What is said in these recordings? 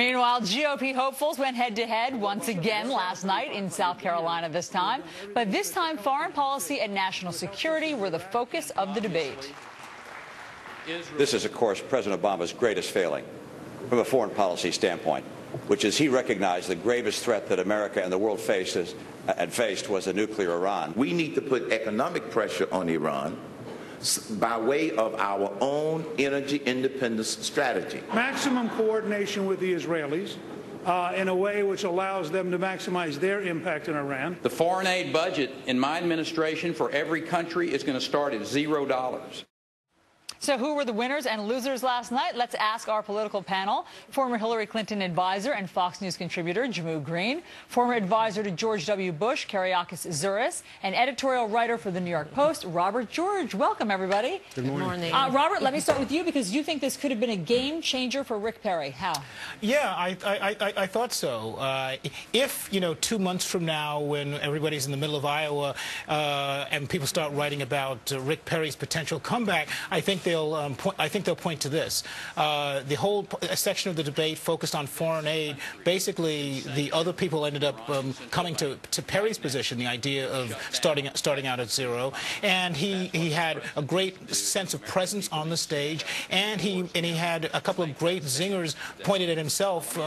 Meanwhile, GOP hopefuls went head-to-head once again last night in South Carolina this time. But this time, foreign policy and national security were the focus of the debate. This is, of course, President Obama's greatest failing from a foreign policy standpoint, which is he recognized the gravest threat that America and the world faced was a nuclear Iran. We need to put economic pressure on Iran by way of our own energy independence strategy. Maximum coordination with the Israelis in a way which allows them to maximize their impact in Iran. The foreign aid budget in my administration for every country is going to start at $0. So who were the winners and losers last night? Let's ask our political panel. Former Hillary Clinton advisor and Fox News contributor Jehmu Green, former advisor to George W. Bush, Kereakos Zuras, and editorial writer for the New York Post, Robert George. Welcome, everybody. Good morning. Robert, let me start with you because you think this could have been a game changer for Rick Perry. How? Yeah, I thought so. If, 2 months from now, when everybody's in the middle of Iowa and people start writing about Rick Perry's potential comeback, I think they'll point to this. The whole section of the debate focused on foreign aid. Basically, the other people ended up coming to Perry's position, the idea of starting out at zero. And he had a great sense of presence on the stage, and he had a couple of great zingers pointed at himself.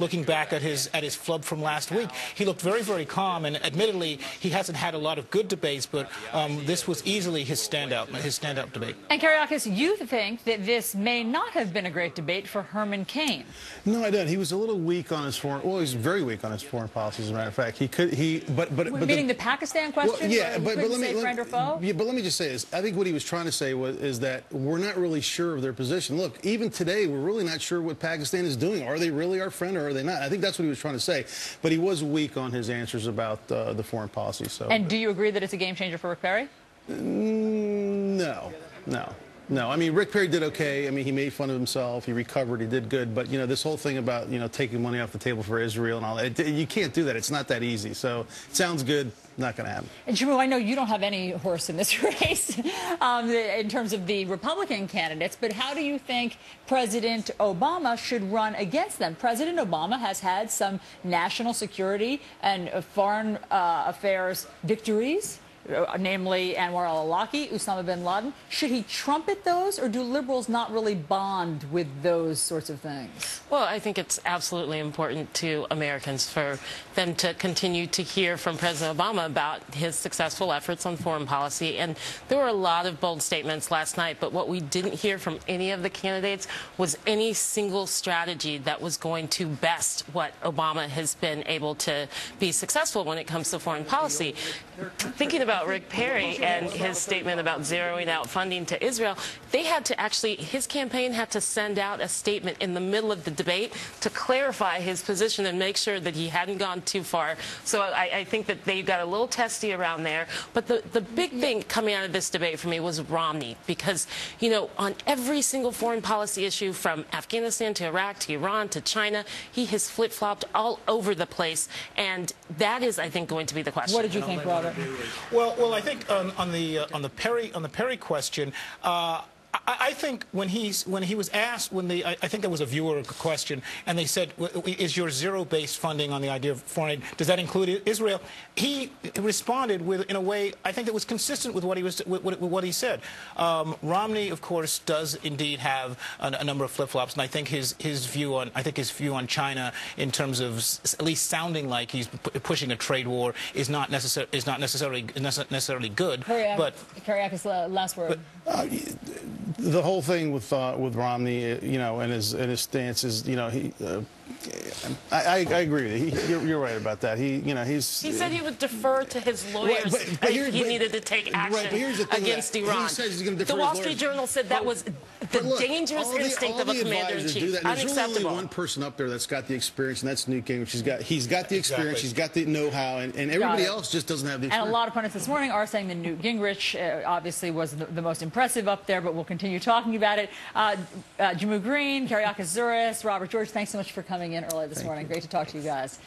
Looking back at his flub from last week, he looked very, very calm. And admittedly, he hasn't had a lot of good debates, but this was easily his standout debate. And Kereakos, you think that this may not have been a great debate for Herman Cain. No, I don't. He was a little weak on his foreign. Well, he was very weak on his foreign policy. As a matter of fact, Meaning the Pakistan question. Well, yeah, but let me just say this. I think what he was trying to say is that we're not really sure of their position. Look, even today, we're really not sure what Pakistan is doing. Are they really our friend or are they not? I think that's what he was trying to say. But he was weak on his answers about the foreign policy. So. And do you agree that it's a game changer for Rick Perry? No. No, I mean, Rick Perry did okay. I mean, he made fun of himself. He recovered. He did good. But, this whole thing about, taking money off the table for Israel and all that, you can't do that. It's not that easy. So it sounds good. Not going to happen. And Jehmu, I know you don't have any horse in this race in terms of the Republican candidates, but how do you think President Obama should run against them? President Obama has had some national security and foreign affairs victories, namely Anwar al-Awlaki, Osama bin Laden. Should he trumpet those, or do liberals not really bond with those sorts of things? Well, I think it's absolutely important to Americans for them to continue to hear from President Obama about his successful efforts on foreign policy. And there were a lot of bold statements last night, but what we didn't hear from any of the candidates was any single strategy that was going to best what Obama has been able to be successful when it comes to foreign policy. Thinking about Rick Perry and his statement about zeroing out funding to Israel, they had to his campaign had to send out a statement in the middle of the debate to clarify his position and make sure that he hadn't gone too far. So I think that they got a little testy around there. But the big thing coming out of this debate for me was Romney, because, on every single foreign policy issue from Afghanistan to Iraq to Iran to China, he has flip-flopped all over the place. And that is, I think, going to be the question. What did you think, Robert? Well, I think on the Perry question, I think when he was asked, I think there was a viewer question, and they said, "Is your zero-based funding on the idea of foreign aid, does that include Israel?" He responded in a way I think that was consistent with what he said. Romney, of course, does indeed have a number of flip-flops, and I think his view on China, in terms of at least sounding like he's pushing a trade war, is not necessarily good. Kereakos, last word. The whole thing with Romney, and his stance is, I agree with you. You're right about that. He said he would defer to his lawyers if he needed to take action against Iran. He says he's going to defer the Wall Street Journal said that was the dangerous instinct of a commander-in-chief. Unacceptable. There's only one person up there that's got the experience, and that's Newt Gingrich. He's got the experience, he's got the know-how, and everybody else just doesn't have the experience. And a lot of pundits this morning are saying that Newt Gingrich obviously was the most impressive up there, but we'll continue talking about it. Jehmu Green, Kereakos Zuras, Robert George, thanks so much for coming in early this morning. Great to talk to you guys.